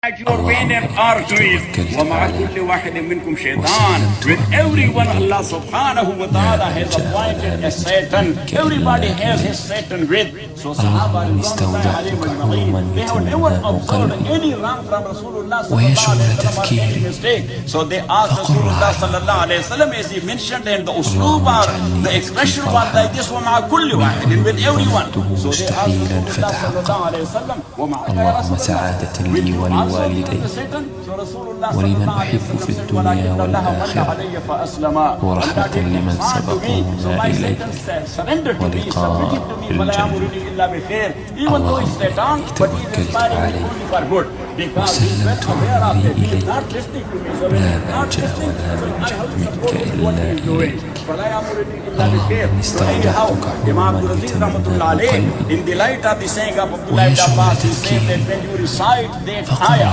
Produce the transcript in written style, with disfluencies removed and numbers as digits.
at your vein and arteries. وَمَعَ كُلِّ وَاحِدٍ مِّنْكُمْ شَيْطَانٌ. With everyone, Allah subhanahu wa ta'ala has appointed a Satan. Everybody has his Satan with. So Sahaba, they have never observed any wrong from Rasulullah sallallahu alayhi wa sallam or any mistake. So they asked Rasulullah sallallahu alayhi wa sallam, as he mentioned, and the usloob or the expression was like this, وَمَعَ كُلِّ وَاحِدٍ, with everyone. So they asked Rasulullah sallallahu alayhi wa sallam, اللهم سعادة لي ولوالدي ولمن أحب في الدنيا والآخرة ورحمة لمن سبقونا إليك ولقاء الجنة. اللهم إني توكلت عليك وسلمت أمري إليك لا ملجأ ولا منجأ منك إلا إليك. اللهم استودعتك علوما لتمنها قلبي ويشغل تفكيري فقرأ